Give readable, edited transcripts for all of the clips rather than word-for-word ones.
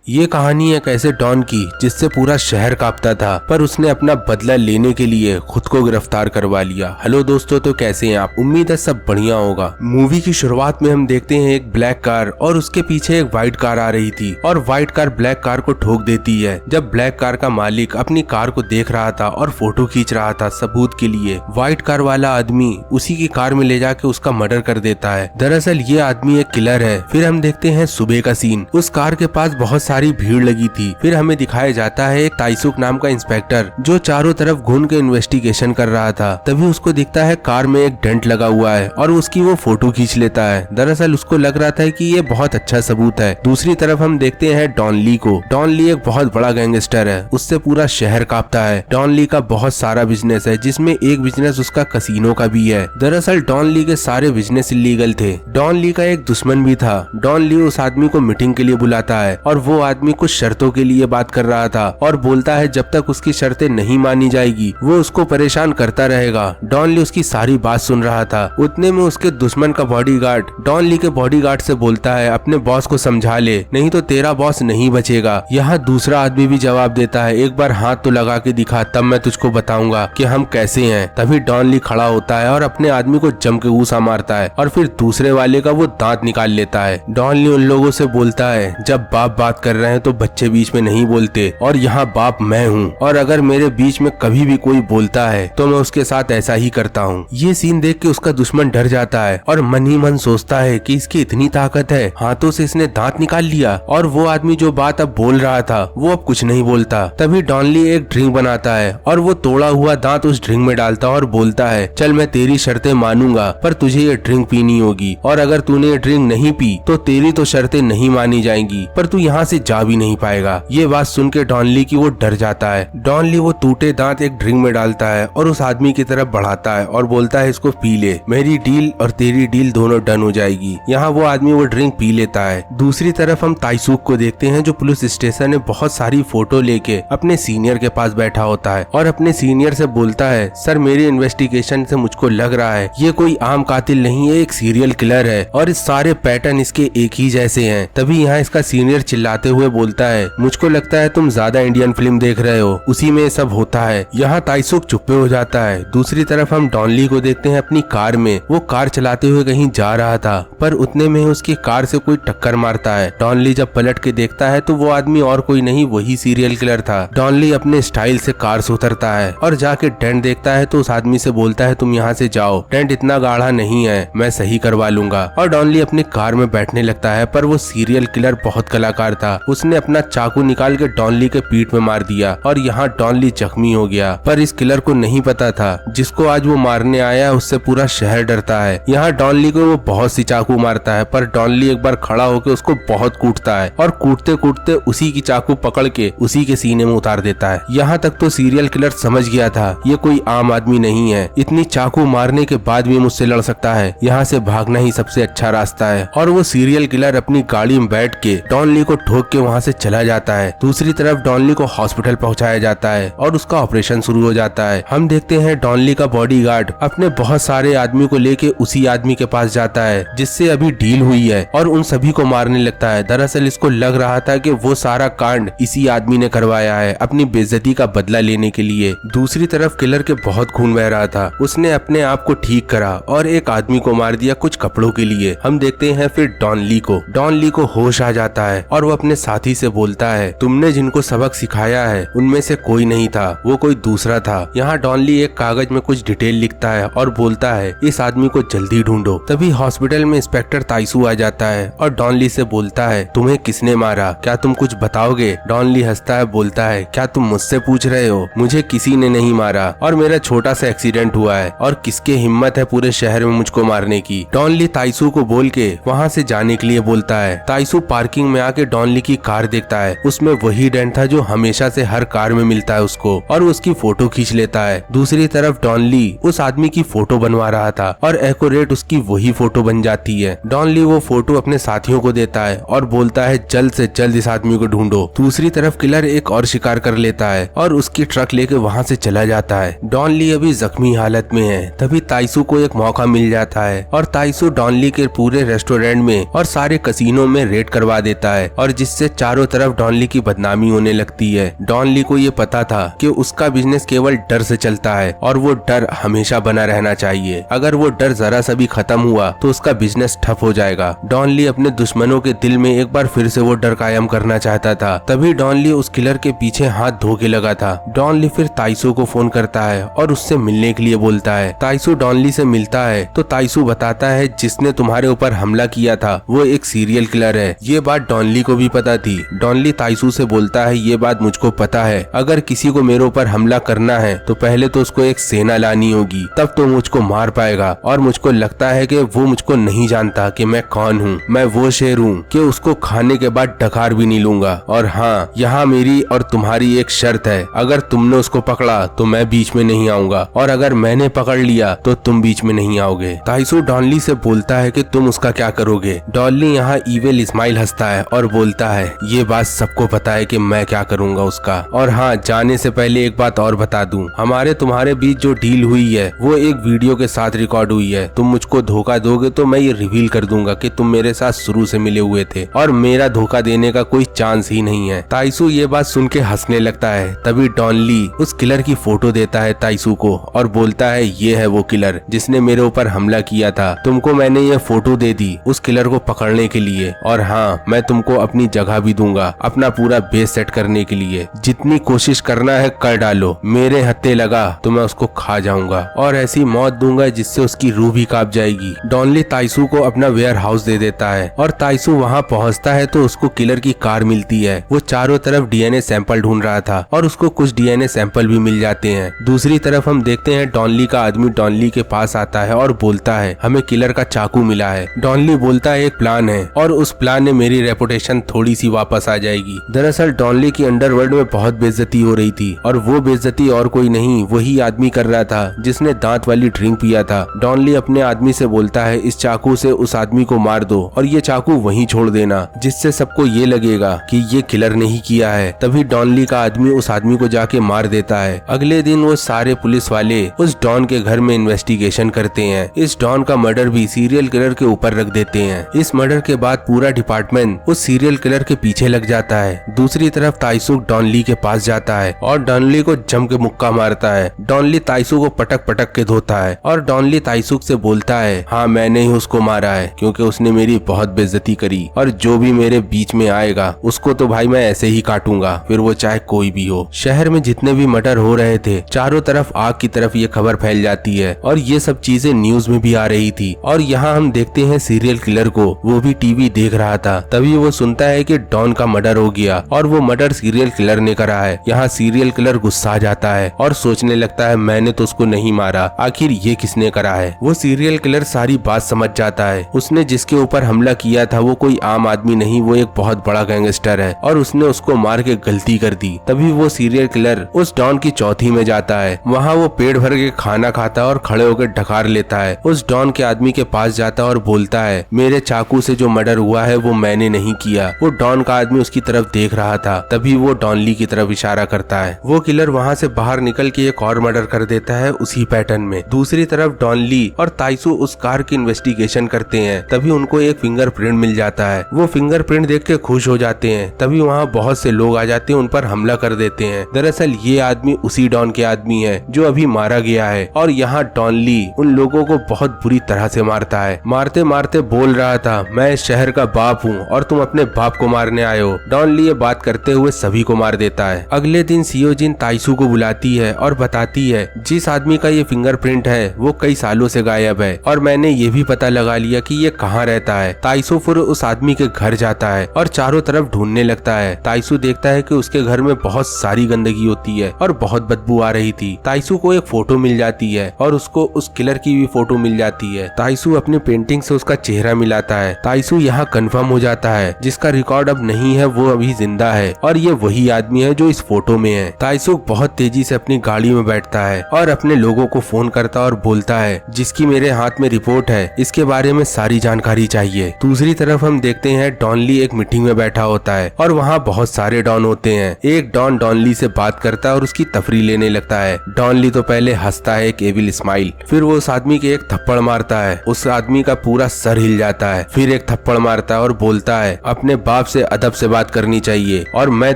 ये कहानी एक ऐसे डॉन की जिससे पूरा शहर कांपता था, पर उसने अपना बदला लेने के लिए खुद को गिरफ्तार करवा लिया। हेलो दोस्तों, तो कैसे हैं आप? उम्मीद है सब बढ़िया होगा। मूवी की शुरुआत में हम देखते हैं एक ब्लैक कार और उसके पीछे एक व्हाइट कार आ रही थी और व्हाइट कार ब्लैक कार को ठोक देती है। जब ब्लैक कार का मालिक अपनी कार को देख रहा था और फोटो खींच रहा था सबूत के लिए, व्हाइट कार वाला आदमी उसी की कार में ले जाके उसका मर्डर कर देता है। दरअसल ये आदमी एक किलर है। फिर हम देखते हैं सुबह का सीन। उस कार के पास बहुत सारी भीड़ लगी थी। फिर हमें दिखाया जाता है एक ताइसुक नाम का इंस्पेक्टर जो चारों तरफ घूम के इन्वेस्टिगेशन कर रहा था। तभी उसको दिखता है कार में एक डेंट लगा हुआ है और उसकी वो फोटो खींच लेता है। दरअसल उसको लग रहा था कि ये बहुत अच्छा सबूत है। दूसरी तरफ हम देखते हैं डॉन ली को। डॉन ली एक बहुत बड़ा गैंगस्टर है, उससे पूरा शहर कांपता है। डॉन ली का बहुत सारा बिजनेस है, जिसमें एक बिजनेस उसका कसीनो का भी है। दरअसल डॉन ली के सारे बिजनेस इलीगल थे। डॉन ली का एक दुश्मन भी था। डॉन ली उस आदमी को मीटिंग के लिए बुलाता है और वो आदमी कुछ शर्तों के लिए बात कर रहा था और बोलता है जब तक उसकी शर्तें नहीं मानी जाएगी वो उसको परेशान करता रहेगा। डॉन ली उसकी सारी बात सुन रहा था। उतने में उसके दुश्मन का बॉडीगार्ड डॉन ली के बॉडीगार्ड से बोलता है अपने बॉस को समझा ले, नहीं तो तेरा बॉस नहीं बचेगा। यहाँ दूसरा आदमी भी जवाब देता है एक बार हाथ तो लगा के दिखा, तब मैं तुझको बताऊंगा कि हम कैसे हैं। तभी डॉन ली खड़ा होता है और अपने आदमी को जम के ऊसा मारता है और फिर दूसरे वाले का वो दांत निकाल लेता है। डॉन ली उन लोगों से बोलता है जब बाप बात कर रहे हैं तो बच्चे बीच में नहीं बोलते और यहाँ बाप मैं हूँ, और अगर मेरे बीच में कभी भी कोई बोलता है तो मैं उसके साथ ऐसा ही करता हूँ। ये सीन देख के उसका दुश्मन डर जाता है और मन ही मन सोचता है कि इसकी इतनी ताकत है, हाथों से इसने दांत निकाल लिया। और वो आदमी जो बात अब बोल रहा था वो अब कुछ नहीं बोलता। तभी डॉन ली एक ड्रिंक बनाता है और वो तोड़ा हुआ दांत उस ड्रिंक में डालता और बोलता है चल मैं तेरी शर्तें मानूंगा, पर तुझे ये ड्रिंक पीनी होगी, और अगर तूने ये ड्रिंक नहीं पी तो तेरी तो शर्तें नहीं मानी जाएंगी, पर तू यहाँ से जा भी नहीं पाएगा। ये बात सुन के डॉन ली की वो डर जाता है। डॉन ली वो टूटे दांत एक ड्रिंक में डालता है और उस आदमी की तरफ बढ़ाता है और बोलता है इसको पी ले, मेरी डील और तेरी डील दोनों डन हो जाएगी। यहाँ वो आदमी वो ड्रिंक पी लेता है। दूसरी तरफ हम ताइसुक को देखते हैं जो पुलिस स्टेशन में बहुत सारी फोटो लेके अपने सीनियर के पास बैठा होता है और अपने सीनियर से बोलता है सर मेरी इन्वेस्टिगेशन से मुझको लग रहा है ये कोई आम कातिल नहीं है, एक सीरियल किलर है और इस सारे पैटर्न इसके एक ही जैसे हैं। तभी यहाँ इसका सीनियर चिल्लाते हुए बोलता है मुझको लगता है तुम ज्यादा इंडियन फिल्म देख रहे हो, उसी में सब होता है। यहाँ ताइसुक चुप्पे हो जाता है। दूसरी तरफ हम डॉन ली को देखते हैं अपनी कार में। वो कार चलाते हुए कहीं जा रहा था, पर उतने में उसकी कार से कोई टक्कर मारता है। डॉन ली जब पलट के देखता है तो वो आदमी और कोई नहीं वही सीरियल किलर था। डॉन ली अपने स्टाइल से कार से उतरता है और जाके डेंट देखता है तो उस आदमी से बोलता है तुम यहाँ से जाओ, डेंट इतना गाढ़ा नहीं है, मैं सही करवा लूंगा। और डॉन ली अपनी कार में बैठने लगता है, पर वो सीरियल किलर बहुत कलाकार था। उसने अपना चाकू निकाल के डॉन ली के पीठ में मार दिया और यहाँ डॉन ली जख्मी हो गया। पर इस किलर को नहीं पता था जिसको आज वो मारने आया उससे पूरा शहर डरता है। यहाँ डॉन ली को वो बहुत सी चाकू मारता है, पर डॉन ली एक बार खड़ा होकर उसको बहुत कूटता है और कूटते कूटते उसी की चाकू पकड़ के उसी के सीने में उतार देता है। यहाँ तक तो सीरियल किलर समझ गया था ये कोई आम आदमी नहीं है, इतनी चाकू मारने के बाद भी मुझसे लड़ सकता है, यहाँ से भागना ही सबसे अच्छा रास्ता है। और वो सीरियल किलर अपनी गाड़ी में बैठ के डॉन ली को ठोक के वहाँ से चला जाता है। दूसरी तरफ डॉन ली को हॉस्पिटल पहुँचाया जाता है और उसका ऑपरेशन शुरू हो जाता है। हम देखते हैं डॉन ली का बॉडीगार्ड अपने बहुत सारे आदमी को लेके उसी आदमी के पास जाता है जिससे अभी डील हुई है और उन सभी को मारने लगता है। दरअसल इसको लग रहा था कि वो सारा कांड इसी आदमी ने करवाया है अपनी बेइज्जती का बदला लेने के लिए। दूसरी तरफ किलर के बहुत खून बह रहा था। उसने अपने आप को ठीक करा और एक आदमी को मार दिया कुछ कपड़ों के लिए। हम देखते हैं फिर डॉन ली को। डॉन ली को होश आ जाता है और वो अपने साथी से बोलता है तुमने जिनको सबक सिखाया है उनमें से कोई नहीं था, वो कोई दूसरा था। यहाँ डॉन ली एक कागज में कुछ डिटेल लिखता है और बोलता है इस आदमी को जल्दी ढूंढो। तभी हॉस्पिटल में इंस्पेक्टर ताइसु आ जाता है और डॉन ली से बोलता है तुम्हें किसने मारा, क्या तुम कुछ बताओगे? डॉन ली हंसता है, बोलता है क्या तुम मुझसे पूछ रहे हो, मुझे किसी ने नहीं मारा और मेरा छोटा सा एक्सीडेंट हुआ है और किसके हिम्मत है पूरे शहर में मुझको मारने की। डॉन ली ताइसु को बोल के वहाँ से जाने के लिए बोलता है। ताइसु पार्किंग में आके डॉन ली की कार देखता है, उसमें वही डेंट था जो हमेशा से हर कार में मिलता है उसको, और उसकी फोटो खींच लेता है। दूसरी तरफ डॉन ली उस आदमी की फोटो बनवा रहा था और एक्यूरेट उसकी वही फोटो बन जाती है। डॉन ली वो फोटो अपने साथियों को देता है और बोलता है जल्द से जल्द इस आदमी को ढूंढो। दूसरी तरफ किलर एक और शिकार कर लेता है और उसकी ट्रक लेके वहाँ से चला जाता है। डॉन ली अभी जख्मी हालत में है। तभी ताइसु को एक मौका मिल जाता है और ताइसु डॉन ली के पूरे रेस्टोरेंट में और सारे कसीनो में रेड करवा देता है और जिससे जिससे चारों तरफ डॉन ली की बदनामी होने लगती है। डॉन ली को ये पता था कि उसका बिजनेस केवल डर से चलता है और वो डर हमेशा बना रहना चाहिए। अगर वो डर जरा सा भी खत्म हुआ तो उसका बिजनेस ठप हो जाएगा। डॉन ली अपने दुश्मनों के दिल में एक बार फिर से वो डर कायम करना चाहता था। तभी डॉन ली उस किलर के पीछे हाथ धो के लगा था। डॉन ली फिर ताइसू को फोन करता है और उससे मिलने के लिए बोलता है। ताइसू डॉन ली से मिलता है तो ताइसू बताता है जिसने तुम्हारे ऊपर हमला किया था वो एक सीरियल किलर है। ये बात डॉन ली को भी पता थी। डॉन ली ताइसू से बोलता है ये बात मुझको पता है, अगर किसी को मेरे ऊपर हमला करना है तो पहले तो उसको एक सेना लानी होगी, तब तो मुझको मार पाएगा। और मुझको लगता है कि वो मुझको नहीं जानता कि मैं कौन हूँ। मैं वो शेर हूँ कि उसको खाने के बाद डकार भी नहीं लूंगा। और हाँ, यहाँ मेरी और तुम्हारी एक शर्त है, अगर तुमने उसको पकड़ा तो मैं बीच में नहीं आऊंगा और अगर मैंने पकड़ लिया तो तुम बीच में नहीं आओगे। ताइसू डॉन ली से बोलता है कि तुम उसका क्या करोगे। डॉन ली यहाँ इविल स्माइल हंसता है और बोलता है ये बात सबको पता है कि मैं क्या करूंगा उसका। और हाँ, जाने से पहले एक बात और बता दूं, हमारे तुम्हारे बीच जो डील हुई है वो एक वीडियो के साथ रिकॉर्ड हुई है। तुम मुझको धोखा दोगे तो मैं ये रिवील कर दूंगा कि तुम मेरे साथ शुरू से मिले हुए थे और मेरा धोखा देने का कोई चांस ही नहीं है। ताइसू ये बात सुन के हंसने लगता है। तभी डॉन ली उस किलर की फोटो देता है ताइसू को और बोलता है ये है वो किलर जिसने मेरे ऊपर हमला किया था। तुमको मैंने ये फोटो दे दी उस किलर को पकड़ने के लिए। और हाँ, मैं तुमको अपनी जगह भी दूंगा अपना पूरा बेस सेट करने के लिए। जितनी कोशिश करना है कर डालो, मेरे हत्थे लगा तो मैं उसको खा जाऊंगा और ऐसी मौत दूंगा जिससे उसकी रूह भी कांप जाएगी। डॉन ली ताइसू को अपना वेयर हाउस दे देता है और ताइसू वहाँ पहुँचता है तो उसको किलर की कार मिलती है। वो चारों तरफ डीएनए सैंपल ढूंढ रहा था और उसको कुछ डीएनए सैंपल भी मिल जाते हैं। दूसरी तरफ हम देखते हैं डॉन ली का आदमी डॉन ली के पास आता है और बोलता है हमें किलर का चाकू मिला है। डॉन ली बोलता है एक प्लान है और उस प्लान ने मेरी रेपुटेशन थोड़ी सी वापस आ जाएगी। दरअसल डॉन ली की अंडरवर्ल्ड में बहुत बेइज्जती हो रही थी और वो बेइज्जती और कोई नहीं वही आदमी कर रहा था जिसने दांत वाली ड्रिंक पिया था। डॉन ली अपने आदमी से बोलता है इस चाकू से उस आदमी को मार दो और ये चाकू वहीं छोड़ देना जिससे सबको ये लगेगा कि ये किलर ने ही किया है। तभी डॉन ली का आदमी उस आदमी को जाके मार देता है। अगले दिन वो सारे पुलिस वाले उस डॉन के घर में इन्वेस्टिगेशन करते हैं। इस डॉन का मर्डर भी सीरियल किलर के ऊपर रख देते हैं। इस मर्डर के बाद पूरा डिपार्टमेंट उस सीरियल किलर के पीछे लग जाता है। दूसरी तरफ ताइसुक डॉन ली के पास जाता है और डॉन ली को जम के मुक्का मारता है। डॉन ली ताइसुक को पटक पटक के धोता है और डॉन ली ताइसुक से बोलता है हाँ मैंने ही उसको मारा है क्योंकि उसने मेरी बहुत बेइज्जती करी और जो भी मेरे बीच में आएगा उसको तो भाई मैं ऐसे ही काटूंगा, फिर वो चाहे कोई भी हो। शहर में जितने भी मर्डर हो रहे थे चारों तरफ आग की तरफ ये खबर फैल जाती है और ये सब चीजें न्यूज में भी आ रही थी। और यहाँ हम देखते हैं सीरियल किलर को, वो भी टीवी देख रहा था। तभी वो सुनता है कि डॉन का मर्डर हो गया और वो मर्डर सीरियल किलर ने करा है। यहाँ सीरियल किलर गुस्सा जाता है और सोचने लगता है मैंने तो उसको नहीं मारा, आखिर ये किसने करा है। वो सीरियल किलर सारी बात समझ जाता है। उसने जिसके ऊपर हमला किया था वो कोई आम आदमी नहीं, वो एक बहुत बड़ा गैंगस्टर है और उसने उसको मार के गलती कर दी। तभी वो सीरियल किलर उस डॉन की चौथी में जाता है। वहाँ वो पेट भर के खाना खाता और खड़े होकर ढकार लेता है। उस डॉन के आदमी के पास जाता है और बोलता है मेरे चाकू से जो मर्डर हुआ है वो मैंने नहीं किया। वो डॉन का आदमी उसकी तरफ देख रहा था। तभी वो डॉन ली की तरफ इशारा करता है। वो किलर वहाँ से बाहर निकल के एक और मर्डर कर देता है उसी पैटर्न में। दूसरी तरफ डॉन ली और ताइसू उस कार की इन्वेस्टिगेशन करते हैं। तभी उनको एक फिंगरप्रिंट मिल जाता है। वो फिंगरप्रिंट देख के खुश हो जाते हैं। तभी वहाँ बहुत से लोग आ जाते हैं, उन पर हमला कर देते हैं। दरअसल ये आदमी उसी डॉन के आदमी है जो अभी मारा गया है। और यहाँ डॉन ली उन लोगों को बहुत बुरी तरह से मारता है। मारते मारते बोल रहा था मैं इस शहर का बाप हूँ और तुम अपने बाप को मारने आए हो। डॉन ली ये बात करते हुए सभी को मार देता है। अगले दिन सियोजिन ताइसू को बुलाती है और बताती है जिस आदमी का ये फिंगरप्रिंट है वो कई सालों से गायब है और मैंने ये भी पता लगा लिया कि ये कहाँ रहता है। ताइसू फिर उस आदमी के घर जाता है और चारों तरफ ढूंढने लगता है। ताइसू देखता है कि उसके घर में बहुत सारी गंदगी होती है और बहुत बदबू आ रही थी। ताइसू को एक फोटो मिल जाती है और उसको उस किलर की भी फोटो मिल जाती है। ताइसू अपनी पेंटिंग से उसका चेहरा मिलाता है। ताइसू यहाँ कंफर्म हो जाता है जिसका रिकॉर्ड अब नहीं है वो अभी जिंदा है और ये वही आदमी है जो इस फोटो में है। ताइसू बहुत तेजी से अपनी गाड़ी में बैठता है और अपने लोगों को फोन करता और बोलता है जिसकी मेरे हाथ में रिपोर्ट है इसके बारे में सारी जानकारी चाहिए। दूसरी तरफ हम देखते हैं डॉन ली एक मीटिंग में बैठा होता है और वहाँ बहुत सारे डॉन होते हैं। एक डॉन ली से बात करता है और उसकी तफरी लेने लगता है। डॉन ली तो पहले हंसता है एक एविल स्माइल, फिर वो उस आदमी के एक थप्पड़ मारता है। उस आदमी का पूरा सर हिल जाता है। फिर एक थप्पड़ मारता है और बोलता है अपने बाप बाप से अदब से बात करनी चाहिए और मैं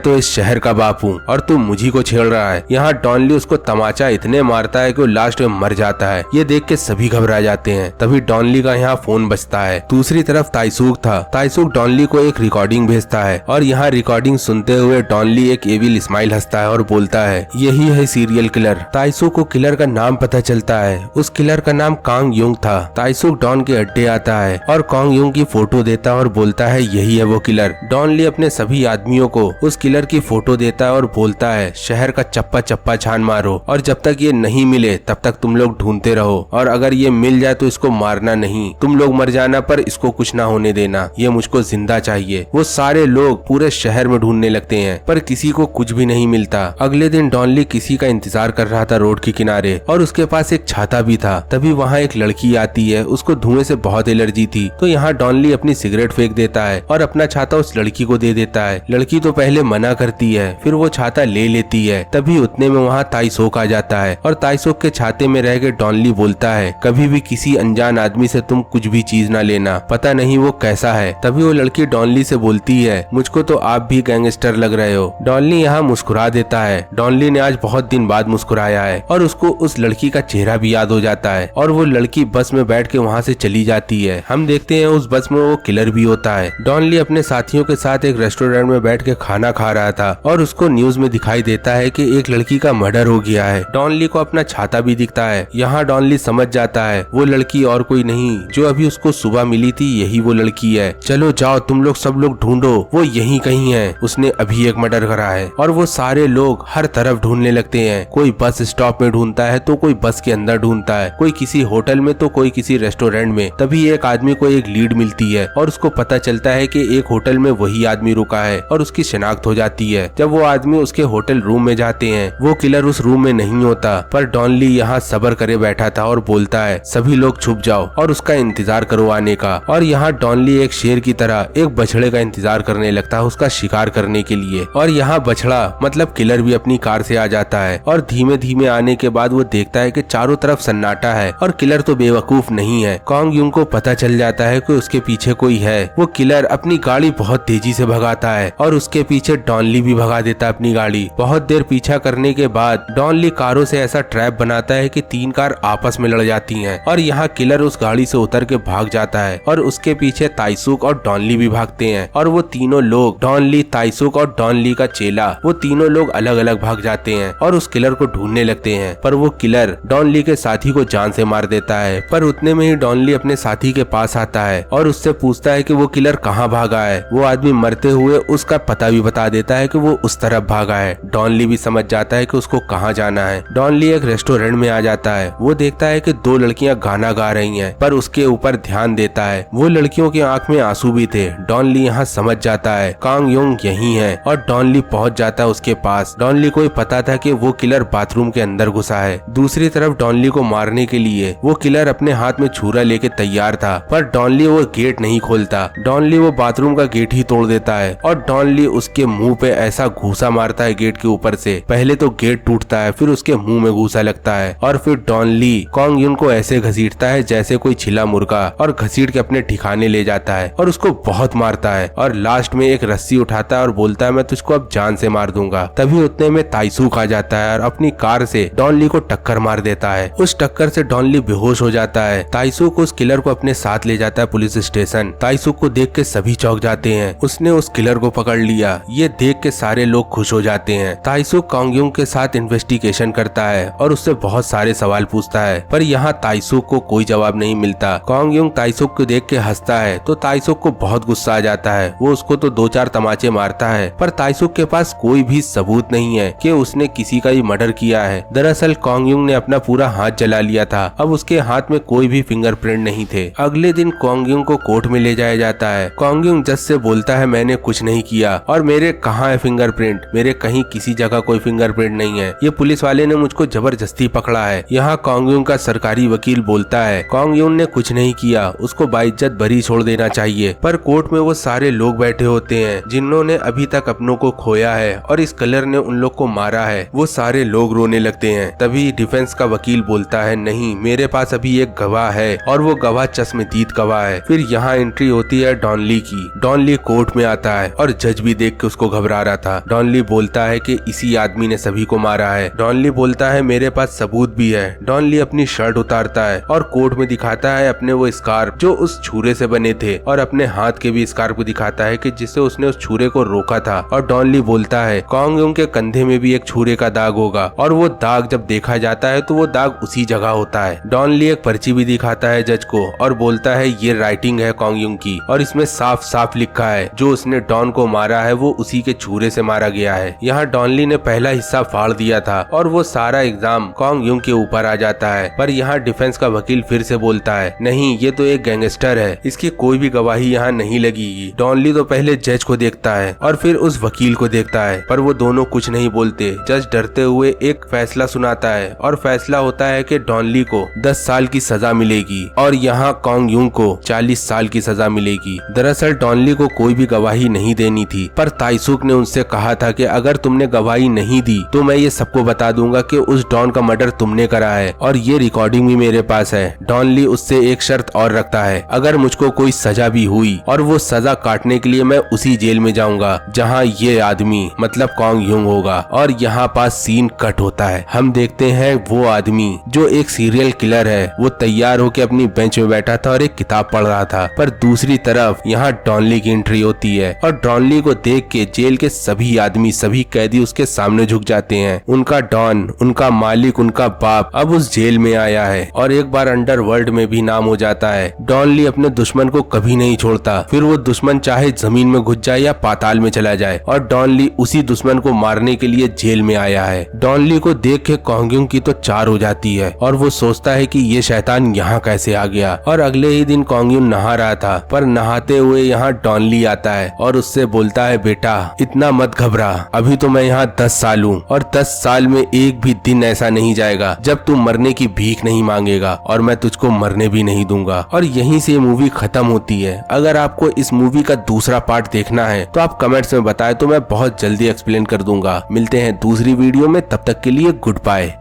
तो इस शहर का बाप हूँ और तू मुझी को छेड़ रहा है। यहाँ डॉन ली उसको तमाचा इतने मारता है कि वो लास्ट में मर जाता है। ये देख के सभी घबरा जाते हैं। तभी डॉन ली का यहाँ फोन बजता है। दूसरी तरफ ताइसूक था। ताइसूक डॉन ली को एक रिकॉर्डिंग भेजता है और यहाँ रिकॉर्डिंग सुनते हुए डॉन ली एक एविल स्माइल हंसता है और बोलता है, यही है सीरियल किलर। ताइसूक को किलर का नाम पता चलता है। उस किलर का नाम कांग युंग था। ताइसूक डॉन के अड्डे आता है और कांग युंग की फोटो देता है और बोलता है, यही है वो किलर। डॉन ली अपने सभी आदमियों को उस किलर की फोटो देता है और बोलता है, शहर का चप्पा चप्पा छान मारो और जब तक ये नहीं मिले तब तक तुम लोग ढूंढते रहो और अगर ये मिल जाए तो इसको मारना नहीं, तुम लोग मर जाना पर इसको कुछ ना होने देना, ये मुझको जिंदा चाहिए। वो सारे लोग पूरे शहर में ढूंढने लगते हैं पर किसी को कुछ भी नहीं मिलता। अगले दिन डॉन ली किसी का इंतजार कर रहा था रोड के किनारे और उसके पास एक छाता भी था। तभी वहाँ एक लड़की आती है। उसको धुएं से बहुत एलर्जी थी तो यहाँ डॉन ली अपनी सिगरेट फेंक देता है और अपना छाता उस लड़की को दे देता है। लड़की तो पहले मना करती है फिर वो छाता ले लेती है। तभी उतने में वहाँ ताइसूक आ जाता है और ताइसूक के छाते में रह के डॉन ली बोलता है, कभी भी किसी अनजान आदमी से तुम कुछ भी चीज ना लेना, पता नहीं वो कैसा है। तभी वो लड़की डॉन ली से बोलती है, मुझको तो आप भी गैंगस्टर लग रहे हो। डॉन ली यहाँ मुस्कुरा देता है। डॉन ली ने आज बहुत दिन बाद मुस्कुराया है और उसको उस लड़की का चेहरा भी याद हो जाता है और वो लड़की बस में बैठ के वहाँ से चली जाती है। हम देखते हैं उस बस में वो किलर भी होता है। डॉन ली अपने साथियों के साथ एक रेस्टोरेंट में बैठ के खाना खा रहा था और उसको न्यूज में दिखाई देता है कि एक लड़की का मर्डर हो गया है। डॉन ली को अपना छाता भी दिखता है। यहाँ डॉन ली समझ जाता है वो लड़की और कोई नहीं, जो अभी उसको सुबह मिली थी यही वो लड़की है। चलो जाओ तुम लोग सब लोग ढूंढो, वो यहीं कहीं है, उसने अभी एक मर्डर करा है। और वो सारे लोग हर तरफ ढूंढने लगते हैं। कोई बस स्टॉप में ढूंढता है तो कोई बस के अंदर ढूंढता है, कोई किसी होटल में तो कोई किसी रेस्टोरेंट में। तभी एक आदमी को एक लीड मिलती है और उसको पता चलता है कि एक होटल में वही आदमी रुका है और उसकी शिनाख्त हो जाती है। जब वो आदमी उसके होटल रूम में जाते हैं वो किलर उस रूम में नहीं होता पर डॉन ली यहाँ सब्र करे बैठा था और बोलता है, सभी लोग छुप जाओ और उसका इंतजार करो आने का। और यहाँ डॉन ली एक शेर की तरह एक बछड़े का इंतजार करने लगता है उसका शिकार करने के लिए। और यहाँ बछड़ा मतलब किलर भी अपनी कार से आ जाता है और धीमे धीमे आने के बाद वो देखता है कि चारों तरफ सन्नाटा है और किलर तो बेवकूफ नहीं है। कांग युंग को पता चल जाता है कि उसके पीछे कोई है। वो किलर अपनी गाड़ी बहुत तेजी से भगाता है और उसके पीछे डॉन ली भी भगा देता है अपनी गाड़ी। बहुत देर पीछा करने के बाद डॉन ली कारों से ऐसा ट्रैप बनाता है कि 3 कार आपस में लड़ जाती हैं और यहाँ किलर उस गाड़ी से उतर के भाग जाता है और उसके पीछे ताइसूक और डॉन ली भी भागते हैं और वो तीनों लोग, डॉन ली, ताइसूक और डॉन ली का चेला, वो तीनों लोग अलग अलग भाग जाते हैं और उस किलर को ढूंढने लगते हैं। पर वो किलर डॉन ली के साथी को जान से मार देता है। पर उतने में ही डॉन ली अपने साथी के पास आता है और उससे पूछता है कि वो किलर कहाँ भागा है। वो आदमी मरते हुए उसका पता भी बता देता है कि वो उस तरफ भागा है। डॉन ली भी समझ जाता है कि उसको कहाँ जाना है। डॉन ली एक रेस्टोरेंट में आ जाता है। वो देखता है कि 2 लड़कियां गाना गा रही हैं पर उसके ऊपर ध्यान देता है। वो लड़कियों की आंख में आंसू भी थे। डॉन ली यहाँ समझ जाता है कांग युंग यही है और डॉन ली पहुँच जाता है उसके पास। डॉन ली को ही पता था कि वो किलर बाथरूम के अंदर घुसा है। दूसरी तरफ डॉन ली को मारने के लिए वो किलर अपने हाथ में छुरा लेके तैयार था पर डॉन ली वो गेट नहीं खोलता। डॉन ली वो बाथरूम का गेट ही तोड़ देता है और डॉन ली उसके मुंह पे ऐसा घूसा मारता है गेट के ऊपर से। पहले तो गेट टूटता है फिर उसके मुंह में घूसा लगता है और फिर डॉन ली कांग युंग को ऐसे घसीटता है जैसे कोई छिला मुर्गा और घसीट के अपने ठिकाने ले जाता है और उसको बहुत मारता है और लास्ट में एक रस्सी उठाता है और बोलता है, मैं तुझको अब जान से मार दूंगा। तभी उतने में ताइसूक आ जाता है और अपनी कार से डॉन ली को टक्कर मार देता है। उस टक्कर से डॉन ली बेहोश हो जाता है। ताइसूक उस किलर को अपने साथ ले जाता है पुलिस स्टेशन। ताइसूक को देख के सभी चौंक जाते हैं, उसने उस किलर को पकड़ लिया। ये देख के सारे लोग खुश हो जाते हैं। ताइसूक कांग युंग के साथ इन्वेस्टिगेशन करता है और उससे बहुत सारे सवाल पूछता है पर यहाँ ताइसूक को कोई जवाब नहीं मिलता। कांग युंग ताइसूक को देख के हंसता है तो ताइसूक को बहुत गुस्सा आ जाता है। वो उसको तो 2-4 तमाचे मारता है पर ताइसूक के पास कोई भी सबूत नहीं है कि उसने किसी का ही मर्डर किया है। दरअसल कांग युंग ने अपना पूरा हाथ जला लिया था। अब उसके हाथ में कोई भी फिंगरप्रिंट नहीं थे। अगले दिन कांग युंग को कोर्ट में ले जाया जाता है। कांग युंग जज से बोलता है, मैंने कुछ नहीं किया और मेरे कहाँ है फिंगरप्रिंट, मेरे कहीं किसी जगह कोई फिंगरप्रिंट नहीं है, ये पुलिस वाले ने मुझको जबरदस्ती पकड़ा है। यहाँ कांग युंग का सरकारी वकील बोलता है कांग युंग ने कुछ नहीं किया, उसको बाइज्जत बरी छोड़ देना चाहिए। पर कोर्ट में वो सारे लोग बैठे होते हैं जिन्होंने अभी तक अपनों को खोया है और इस किलर ने उन लोग को मारा है। वो सारे लोग रोने लगते हैं। तभी डिफेंस का वकील बोलता है, नहीं, मेरे पास अभी एक गवाह है और वो गवाह चश्मदीद गवाह है। फिर यहाँ एंट्री होती है डॉन ली की। डॉन ली ली कोर्ट में आता है और जज भी देख के उसको घबरा रहा था। डॉन ली बोलता है कि इसी आदमी ने सभी को मारा है। डॉन ली बोलता है मेरे पास सबूत भी है। डॉन ली अपनी शर्ट उतारता है और कोर्ट में दिखाता है अपने वो स्कार्फ जो उस छुरे से बने थे, और अपने हाथ के भी स्कार्फ को दिखाता है कि जिससे उसने उस छुरे को रोका था। और डॉन ली बोलता है कॉन्ग युंग के कंधे में भी एक छुरे का दाग होगा, और वो दाग जब देखा जाता है तो वो दाग उसी जगह होता है। डॉन ली एक पर्ची भी दिखाता है जज को और बोलता है ये राइटिंग है कॉन्ग युंग की, और इसमें साफ साफ लिखा है जो उसने डॉन को मारा है वो उसी के छुरे से मारा गया है। यहाँ डॉन ली ने पहला हिस्सा फाड़ दिया था और वो सारा एग्जाम कॉन्ग युंग के ऊपर आ जाता है। पर यहाँ डिफेंस का वकील फिर से बोलता है नहीं, ये तो एक गैंगस्टर है, इसकी कोई भी गवाही यहाँ नहीं लगेगी। डॉन ली तो पहले जज को देखता है और फिर उस वकील को देखता है, पर वो दोनों कुछ नहीं बोलते। जज डरते हुए एक फैसला सुनाता है और फैसला होता है कि डॉन ली को 10 साल की सजा मिलेगी और यहाँ कॉन्ग युंग को 40 साल की सजा मिलेगी। दरअसल डॉन ली को कोई भी गवाही नहीं देनी थी, पर ताइसुक ने उनसे कहा था कि अगर तुमने गवाही नहीं दी तो मैं ये सबको बता दूंगा कि उस डॉन का मर्डर तुमने करा है, और ये रिकॉर्डिंग भी मेरे पास है। डॉन ली उससे एक शर्त और रखता है, अगर मुझको कोई सजा भी हुई और वो सजा काटने के लिए मैं उसी जेल में जाऊंगा जहाँ ये आदमी मतलब कॉन्ग युंग होगा। और यहाँ पास सीन कट होता है। हम देखते हैं वो आदमी जो एक सीरियल किलर है वो तैयार होकर अपनी बेंच में बैठा था और एक किताब पढ़ रहा था, पर दूसरी तरफ यहाँ डॉन ली की एंट्री होती है और डॉन ली को देख के जेल के सभी आदमी सभी कैदी उसके सामने झुक जाते हैं। उनका डॉन, उनका मालिक, उनका बाप अब उस जेल में आया है और एक बार अंडरवर्ल्ड में भी नाम हो जाता है। डॉन ली अपने दुश्मन को कभी नहीं छोड़ता, फिर वो दुश्मन चाहे जमीन में घुस जाए या पाताल में चला जाए, और डॉन ली उसी दुश्मन को मारने के लिए जेल में आया है। डॉन ली को देख के कॉन्ग युंग की तो चार हो जाती है और वो सोचता है कि ये शैतान यहाँ कैसे आ गया। और अगले ही दिन कॉन्ग युंग नहा रहा था, पर नहाते हुए यहाँ डॉन ली आता है और उससे बोलता है बेटा इतना मत घबरा, अभी तो मैं यहाँ 10 साल हूँ और 10 साल में एक भी दिन ऐसा नहीं जाएगा जब तू मरने की भीख नहीं मांगेगा, और मैं तुझको मरने भी नहीं दूंगा। और यहीं से मूवी खत्म होती है। अगर आपको इस मूवी का दूसरा पार्ट देखना है तो आप कमेंट्स में बताएं तो मैं बहुत जल्दी एक्सप्लेन कर दूंगा। मिलते हैं दूसरी वीडियो में, तब तक के लिए गुड बाय।